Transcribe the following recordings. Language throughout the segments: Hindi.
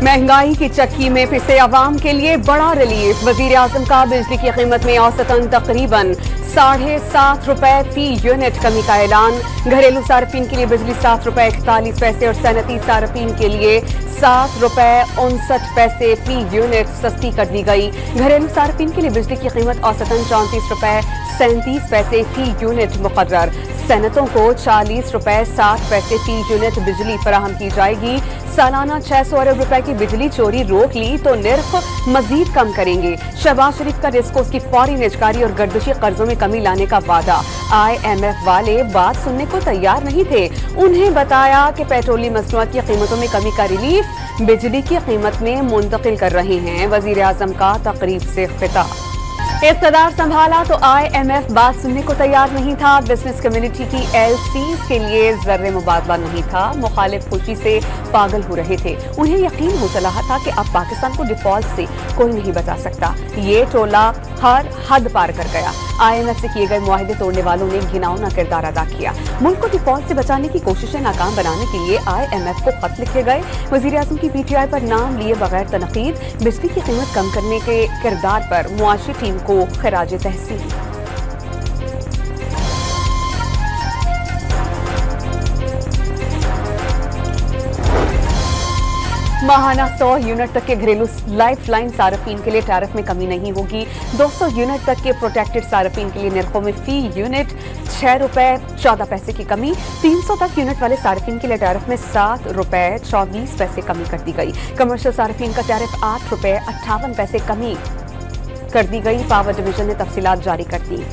महंगाई की चक्की में पिसे अवाम के लिए बड़ा रिलीफ। वजीर आजम का बिजली की कीमत में औसतन तकरीबन 7.5 रुपए फी यूनिट कमी का ऐलान। घरेलू सार्फिन के लिए बिजली 7 रुपए 41 पैसे और सनती सार्फिन के लिए 7 रुपए 59 पैसे फी यूनिट सस्ती कर दी गई। घरेलू सार्फिन के लिए बिजली की कीमत औसतन 34 रुपए 37 पैसे फी यूनिट मुकर्रर। सनतों को 40 रुपए 60 पैसे फी यूनिट बिजली फराहम की जाएगी। सालाना 600 अरब रुपए की बिजली चोरी रोक ली तो निर्ख मजीद कम करेंगे। शहबाज शरीफ का रिस्कोस की फौरी निजकारी और गर्दिशी कर्जों में कमी लाने का वादा। IMF वाले बात सुनने को तैयार नहीं थे। उन्हें बताया कि पेट्रोलियम मसनूआत की कीमतों में कमी का रिलीफ बिजली की कीमत में मुंतकिल कर रहे हैं। वजीर आजम का तकरीब से खिताब। इक़्तिदार संभाला तो IMF बात सुनने को तैयार नहीं था। बिजनेस कम्युनिटी की LCs के लिए ज़र्रे मुबादला नहीं था। मुखालिफ खुशी से पागल हो रहे थे। उन्हें यकीन हो चला था कि अब पाकिस्तान को डिफॉल्ट से कोई नहीं बचा सकता। ये टोला हर हद पार कर गया। IMF से किए गए मुआहदे तोड़ने वालों ने घिनौना किरदार अदा किया। मुल्क को डिफॉल्ट से बचाने की कोशिशें नाकाम बनाने के लिए IMF को खत लिखे गए। वजीर आजम की PTI पर नाम लिए बगैर तनकीद। बिजली की कीमत कम करने के किरदार पर मुआशी टीम को खराज तहसीन। माहाना 100 यूनिट तक के घरेलू लाइफलाइन सार्फिन के लिए टैरिफ में कमी नहीं होगी। 200 यूनिट तक के प्रोटेक्टेड सार्फिन के लिए निर्खों में फी यूनिट 6 रुपए 14 पैसे की कमी। 300 तक यूनिट वाले सार्फिन के लिए टैरिफ में 7 रुपए 24 पैसे कमी कर दी गई। कमर्शियल सार्फिन का टैरिफ 8 रुपए 58 पैसे कमी कर दी गई। पावर डिवीजन ने तफसीलात जारी कर दी।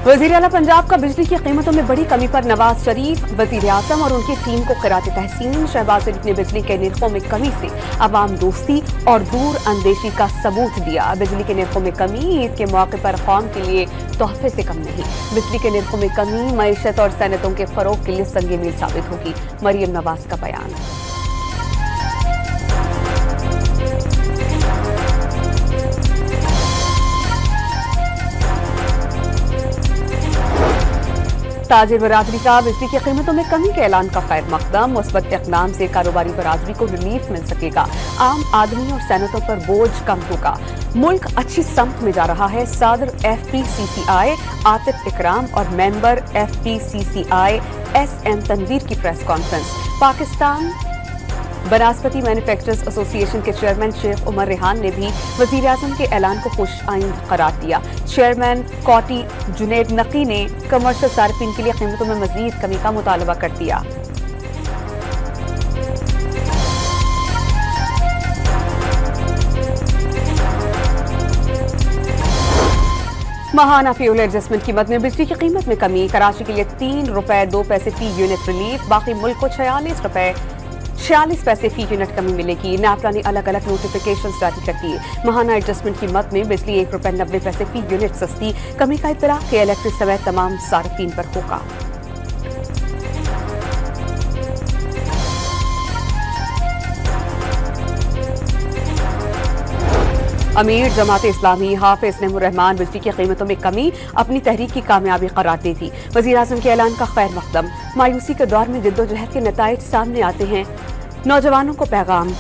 वजीर आला पंजाब का बिजली की कीमतों में बड़ी कमी पर नवाज शरीफ, वजीर आजम और उनकी टीम को खिराज तहसीन। शहबाज शरीफ ने बिजली के निर्खों में कमी से अवाम दोस्ती और दूर अंदेशी का सबूत दिया। बिजली के निर्खों में कमी ईद के मौके पर कौम के लिए तोहफे से कम नहीं। बिजली के निर्खों में कमी मईशत और सनतों के फरोग के लिए संगे मील साबित होगी। मरियम नवाज का बयान। ताजिर बरादरी का बिजली की कीमतों में कमी के ऐलान का खैर मकदम। मुस्बत इक़दाम से कारोबारी बरादरी को रिलीफ मिल सकेगा। आम आदमी और सनतों पर बोझ कम होगा। मुल्क अच्छी समत में जा रहा है। सदर FPCCI आतिफ इकराम और मेंबर FPCCI SM तनवीर की press conference. Pakistan Vanaspati manufacturers association के चेयरमैन शेख उमर रेहान ने भी वजीर आजम के ऐलान को खुश आइंद करार दिया। चेयरमैन कॉटी जुनेद नकी ने कमर्शियल सार्फिन के लिए कीमतों में मजीद कमी का मुतालबा कर दिया। माहाना फ्यूल एडजस्टमेंट कीमत में बिजली की कीमत में कमी। कराची के लिए 3 रुपए 2 पैसे फी यूनिट रिलीफ। बाकी मुल्क को 46 रुपए 46 पैसे फी यूनिट कमी मिलेगी। नापला ने अलग अलग नोटिफिकेशन जारी कर दिए। माहाना एडजस्टमेंट कीमत में बिजली 1 रुपए 90 पैसे फी यूनिट सस्ती। कमी का इत्तला के इलेक्ट्रिक समेत तमाम सार्फिन पर होगा। अमीर जमात इस्लामी हाफिज नईमुर्रहमान बिजली की कीमतों में कमी अपनी तहरीक की कामयाबी करार दी थी। वजीर आजम के ऐलान का खैर मकदम। मायूसी के दौर में जिद्दोजहद के नताइज सामने आते हैं। नौजवानों को पैगाम।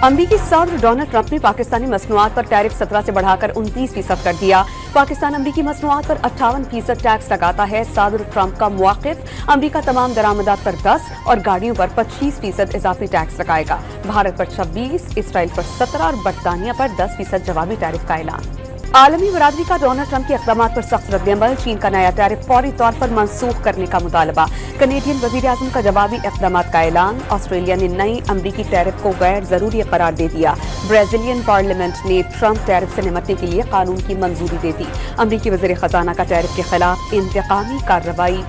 अमरीकी सदर डोनाल्ड ट्रंप ने पाकिस्तानी मसनूआत पर टैरिफ 17 से बढ़ाकर 29% कर दिया। पाकिस्तान अमरीकी मसनूआत पर 58% टैक्स लगाता है। सदर ट्रंप का मौक़िफ़ अमरीका तमाम दरामदात पर 10 और गाड़ियों पर 25% इजाफी टैक्स लगाएगा। भारत पर 26, इसराइल पर 17 और बरतानिया पर 10% जवाबी टैरिफ का ऐलान। आलमी बरादरी का डोनाल्ड ट्रंप के इक़दामात पर सख्त रद्दअमल। चीन का नया टैरिफ फौरी तौर पर मनसूख करने का मुतालबा। कनेडियन वज़ीर आज़म का जवाबी इक़दामात का ऐलान। ऑस्ट्रेलिया ने नई अमरीकी टैरिफ को गैर जरूरी करार दे दिया। ब्राजीलियन पार्लियामेंट ने ट्रंप टैरिफ से निपटने के लिए कानून की मंजूरी दे दी। अमरीकी वज़ीर ख़जाना का टैरिफ के खिलाफ इंतकामी कार्रवाई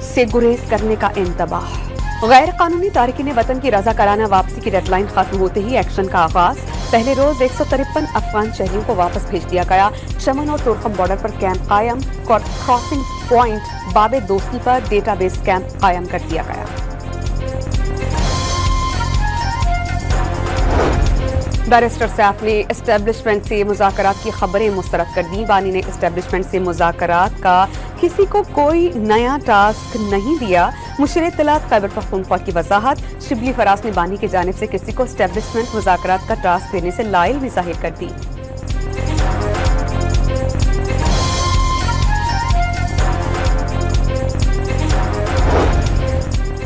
से गुरेज करने का इंतबाह। गैर कानूनी तारकीन वतन की रज़ाकाराना वापसी की डेडलाइन खत्म होते ही एक्शन का आगाज। पहले रोज 153 अफगान शहरियों को वापस भेज दिया गया। चमन और तुर्कम बॉर्डर पर कैंप कायम। क्रॉसिंग पॉइंट बाबे दोस्ती पर डेटाबेस कैंप कायम कर दिया गया। बैरिस्टर सैफ ने एस्टेब्लिशमेंट से मुज़ाकरात की खबरें मुस्तरद कर दी। बानी ने एस्टेब्लिशमेंट से मुज़ाकरात का किसी को कोई नया टास्क नहीं दिया। मुशीर इत्तलात खैबर पख्तूनख्वा की वजाहत। शिबली फराज ने बानी की जानिब से किसी को एस्टेब्लिशमेंट मुज़ाकरात का टास्क देने से लाइल भी जाहिर कर दी।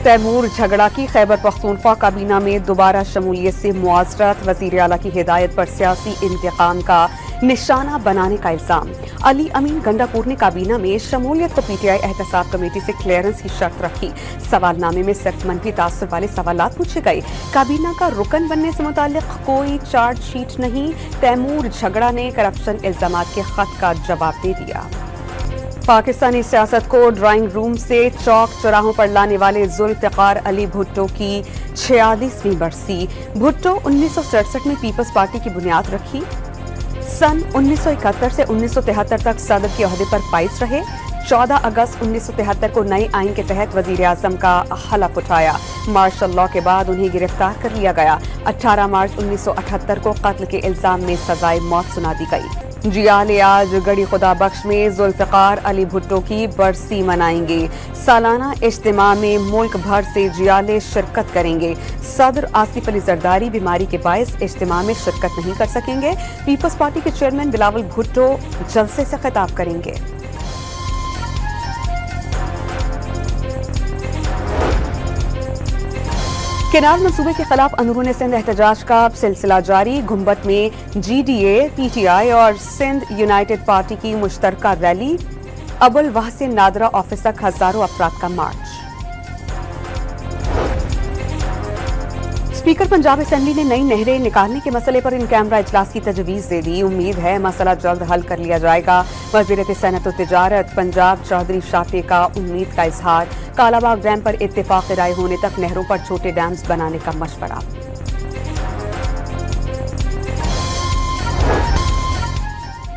तैमूर झगड़ा की खैबर पख्तूनख्वा काबीना में दोबारा शमूलियत से मुआज़रत। वज़ीर आला की हिदायत पर सियासी इंतकाम का निशाना बनाने का इल्जाम। अली अमीन गंडापुर ने काबीना में शमूलियत को पीटीआई एहतसाब कमेटी से क्लियरेंस की शर्त रखी। सवालनामे में सख्त मनफी तासुर वाले सवालात पूछे गए। काबीना का रुकन बनने से मुताल्लिक कोई चार्जशीट नहीं। तैमूर झगड़ा ने करप्शन इल्जामात के खत का जवाब दे दिया। पाकिस्तानी सियासत को ड्राइंग रूम से चौक चौराहों पर लाने वाले जुल्फ़िकार अली भुट्टो की 46वीं बरसी। भुट्टो 1967 में पीपल्स पार्टी की बुनियाद रखी। सन 1971 से 1973 तक सदर के ओहदे पर फाइज रहे। 14 अगस्त 1973 को नए आइन के तहत वजीर आजम का हलफ उठाया। मार्शल लॉ के बाद उन्हें गिरफ्तार कर लिया गया। 18 मार्च 1978 को कत्ल के इल्जाम में सजाए मौत सुना दी गई। जियाले आज गड़ी खुदा बख्श में जुल्फ़िकार अली भुट्टो की बरसी मनाएंगे। सालाना इज्तिमा में मुल्क भर से जियाले शिरकत करेंगे। सदर आसिफ अली जरदारी बीमारी के बायस इज्तिमा में शिरकत नहीं कर सकेंगे। पीपल्स पार्टी के चेयरमैन बिलावल भुट्टो जलसे से खिताब करेंगे। केनाल मंसूबे के खिलाफ अंदरूनी सिंध एहतजाज का सिलसिला जारी। घुम्बत में GDA, PTI और सिंध यूनाइटेड पार्टी की मुश्तरका रैली। अबुल वाहसिन नादरा ऑफिस तक हजारों अफराद का मार्च। स्पीकर पंजाब असेंबली ने नई नहरें निकालने के मसले पर इन कैमरा इजलास की तजवीज़ दे दी। उम्मीद है मसला जल्द हल कर लिया जाएगा। वज़ीर सनअत व तिजारत पंजाब चौधरी शाफी का उम्मीद का इजहार। कालाबाग डैम पर इत्तेफाक राय होने तक नहरों पर छोटे डैम्स बनाने का मशवरा।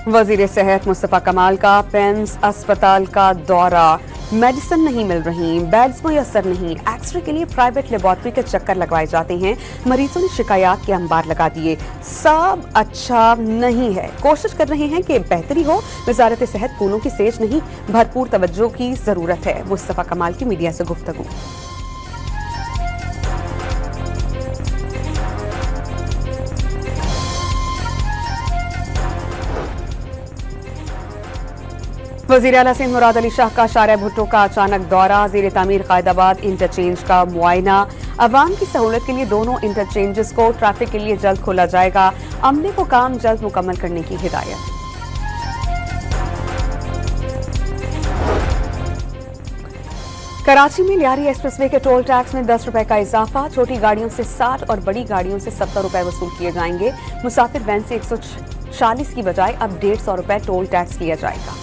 वज़ीर सेहत मुस्तफ़ा कमाल का पेंस अस्पताल का दौरा। मेडिसिन नहीं मिल रही, बेड्स मुयसर नहीं, एक्सरे के लिए प्राइवेट लेबॉर्ट्री के चक्कर लगवाए जाते हैं। मरीजों ने शिकायत के अंबार लगा दिए। सब अच्छा नहीं है, कोशिश कर रहे हैं कि बेहतरी हो। वजारत सेहत फूलों की सेज नहीं, भरपूर तवज्जो की जरूरत है। मुस्तफ़ा कमाल की मीडिया से गुफ्तगू। वज़ीर आला सिंध मुराद अली शाह का शारा भुट्टो का अचानक दौरा। ज़ेर तामीर कायदाबाद इंटरचेंज का मुआयना। अवाम की सहूलत के लिए दोनों इंटरचेंजेस को ट्रैफिक के लिए जल्द खोला जाएगा। अमले को काम जल्द मुकम्मल करने की हिदायत। कराची में लियारी एक्सप्रेसवे के टोल टैक्स में 10 रुपए का इजाफा। छोटी गाड़ियों से 60 और बड़ी गाड़ियों से 70 रुपए वसूल किए जाएंगे। मुसाफिर वैन से 140 की बजाय अब 150 रुपए टोल टैक्स लिया जाएगा।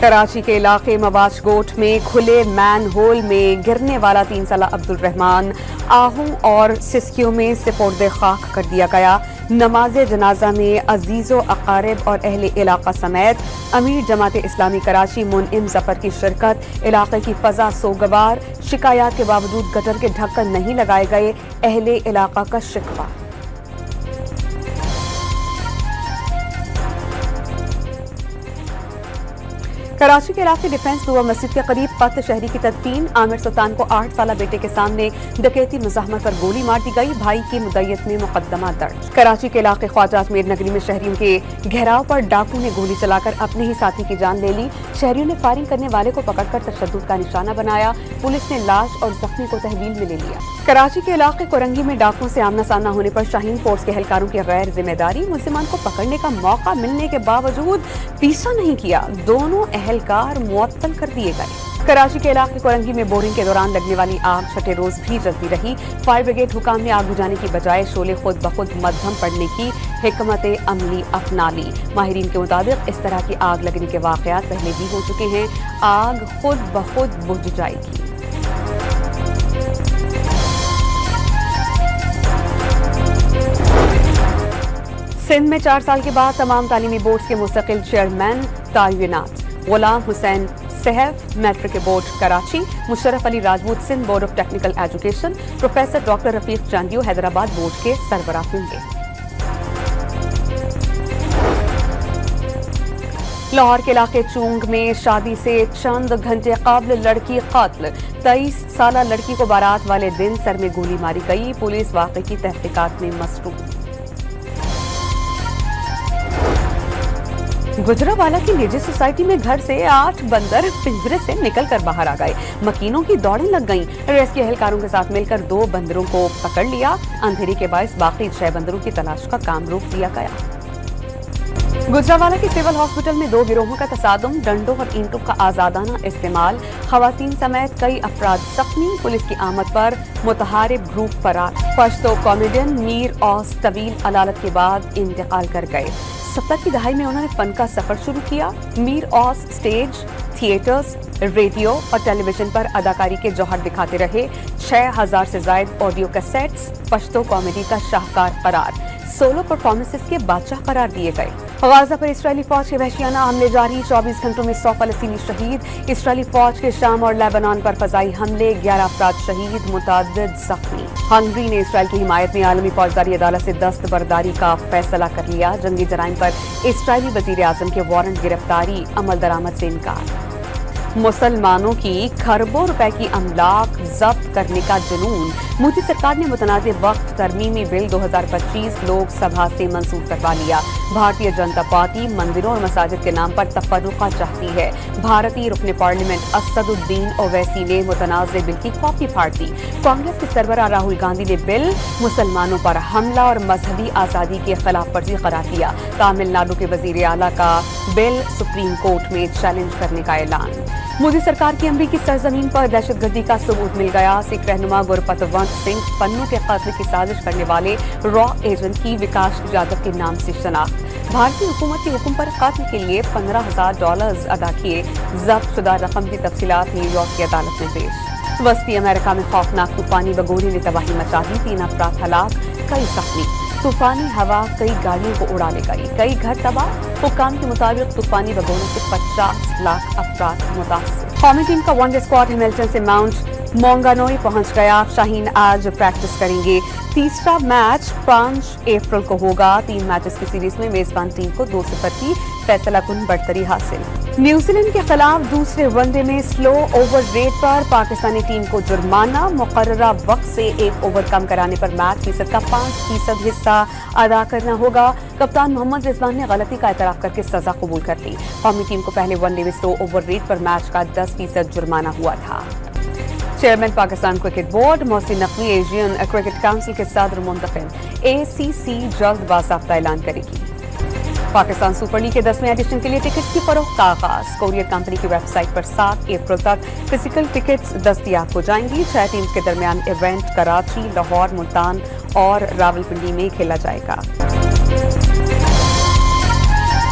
कराची के इलाके मवाज गोट में खुले मैन होल में गिरने वाला 3 साला अब्दुल रहमान आहू और सिस्कियों में सिपुर्द खाक कर दिया गया। नमाज जनाजा में अजीज़ो अकारिब और अहले इलाका समेत अमीर जमात इस्लामी कराची मुनइम जफर की शिरकत। इलाके की फजा सोगवार। शिकायत के बावजूद गटर के ढक्कन नहीं लगाए गए, अहले इलाका का शिकवा। कराची के इलाके डिफेंस दुआ मस्जिद के करीब पत शहरी की तदफीन। आमिर सुल्तान को 8 साला बेटे के सामने डकैती मुज़ाहमत पर गोली मार दी गई। भाई की मुद्दत में मुकदमा दर्ज। कराची के इलाके ख्वाजा अजमेर नगरी में शहरियों के घेराव पर डाकू ने गोली चलाकर अपने ही साथी की जान ले ली। शहरियों ने फायरिंग करने वाले को पकड़कर तशद्दुद का निशाना बनाया। पुलिस ने लाश और जख्मी को तहवील में ले लिया। कराची के इलाके कोरंगी में डाकुओं से आमना सामना होने पर शाहीन फोर्स के एहलकारों की गैर जिम्मेदारी। मुल्जिमान को पकड़ने का मौका मिलने के बावजूद पीछा नहीं किया। दोनों एहलकार मुअत्तल कर दिए गए। कराची के इलाके कोरंगी में बोरिंग के दौरान लगने वाली आग छठे रोज भी जलती रही। फायर ब्रिगेड हुकाम ने आग बुझाने की बजाय शोले खुद ब खुद मध्यम पड़ने की हिकमत अमली अपना ली। माहिरीन के मुताबिक इस तरह की आग लगने के वाकयात पहले भी हो चुके हैं। आग खुद ब खुद बुझ जाएगी। सिंध में 4 साल के बाद तमाम तालीमी बोर्ड के मुस्तकिल चेयरमैन तयनात। गुलाम हुसैन सहफ matric board Karachi, Musharraf Ali Rajput Sindh board of technical education, professor doctor Rafiq Chandio Hyderabad board के सरबराह होंगे। लाहौर के इलाके चूंग में शादी से चंद घंटे कबल लड़की कत्ल। 23 साल लड़की को बारात वाले दिन सर में गोली मारी गई। पुलिस वाक़े की तहकीकात में मसरूफ। गुजरावाला की निजी सोसाइटी में घर से 8 बंदर पिंजरे से निकलकर बाहर आ गए। मकीनों की दौड़ें लग गईं। रेस्क्यू एहलकारों के साथ मिलकर 2 बंदरों को पकड़ लिया। अंधेरी के बायस बाकी 6 बंदरों की तलाश का काम रोक दिया गया। गुजरावाला के सिविल हॉस्पिटल में 2 गिरोहों का तसादुम, डंडों और ईंटों का आजादाना इस्तेमाल, खवातीन समेत कई अफराद जख्मी। पुलिस की आमद पर मुतहारिब ग्रुप फरार। पश्तो कॉमेडियन मीर औस तवील अदालत के बाद इंतकाल कर गए। 70 की दहाई में उन्होंने फन का सफर शुरू किया। मीर औस स्टेज, थिएटर्स, रेडियो और टेलीविजन पर अदाकारी के जौहर दिखाते रहे। 6000 से ज्यादा ऑडियो कैसेट्स, पश्तो कॉमेडी का शाहकार करार। सोलो परफॉर्मेंसेस के बादशाह करार दिए गए। गाजा पर इसराइली फौज के वहशियाना हमले जारी। 24 घंटों में 100 फलस्तीनी शहीद। इसराइली फौज के शाम और लेबनान पर फजाई हमले, 11 अफराद शहीद, मुतअद्दिद जख्मी। हंगरी ने इसराइल की हिमायत में आलमी फौजदारी अदालत से दस्तबरदारी का फैसला कर लिया। जंगी जराइम पर इसराइली वजीर आजम के वारंट गिरफ्तारी, अमल दरामद से इनकार। मुसलमानों की खरबों रुपए की अमलाक जब्त करने का जुनून। मोदी सरकार ने मुतनाज़ वक्फ तरमीमी बिल 2025 लोकसभा से मंसूर करवा लिया। भारतीय जनता पार्टी मंदिरों और मसाजिद के नाम पर तफर्रुका चाहती है। भारतीय रुकने पार्लियामेंट असदुद्दीन ओवैसी ने मुतनाज़ बिल की कॉपी फाड़ दी। कांग्रेस के सरबराह राहुल गांधी ने बिल मुसलमानों पर हमला और मजहबी आज़ादी के खिलाफ वर्जी करार दिया। तमिलनाडु के वजीर आला का बिल सुप्रीम कोर्ट में चैलेंज करने का ऐलान। मोदी सरकार की अमरीकी सरजमीन पर दहशतगर्दी का सबूत मिल गया। सिख रहनुमा गुरपतवंत सिंह पन्नू के कत्ल की साजिश करने वाले रॉ एजेंट की विकास यादव के नाम से शनाख्त। भारतीय हुकूमत के हुक्म पर कत्ल के लिए $15,000 अदा किए। जब्त शुदा रकम की तफसीलात न्यूयॉर्क की अदालत में पेश। वस्ती अमेरिका में खौफनाक तूफानी बगोली ने तबाही मचा दी। 3 अफराद हलाक, कई जख्मी। तूफानी हवा कई गाड़ियों को उड़ा ले गई, कई घर तबाह। हुक्काम के मुताबिक तूफानी बगोलों से 50 लाख अफराद मुतासर। कौमी टीम का वनडे स्क्वाड हिमिल्टन से माउंट मोंगानोई पहुंच गया। शाहीन आज प्रैक्टिस करेंगे। तीसरा मैच 5 अप्रैल को होगा। 3 मैचेस की सीरीज में मेजबान टीम को 2-0 की फैसलाकुन बढ़तरी हासिल। न्यूजीलैंड के खिलाफ दूसरे वनडे में स्लो ओवर रेट पर पाकिस्तानी टीम को जुर्माना। मुकर्ररा वक्त से 1 ओवर कम कराने पर मैच फीसद का 5% हिस्सा अदा करना होगा। कप्तान मोहम्मद रिजवान ने गलती का एतराफ करके सजा कबूल कर ली। कौमी टीम को पहले वनडे में स्लो ओवर रेट पर मैच का 10% जुर्माना हुआ था। Chairman Pakistan cricket board Mohsin Naqvi Asian cricket council के सदर मुंतखब। ACC जल्द बाज़ाब्ता ऐलान करेगी। पाकिस्तान सुपर लीग के 10वें एडिशन के लिए टिकट्स की फरोख्त का आगाज। कोरियर कंपनी की वेबसाइट पर 7 अप्रैल तक फिजिकल टिकट्स दस्तयाब हो जाएंगी। 6 टीम्स के दरमियान इवेंट कराची, लाहौर, मुल्तान और रावलपिंडी में खेला जाएगा।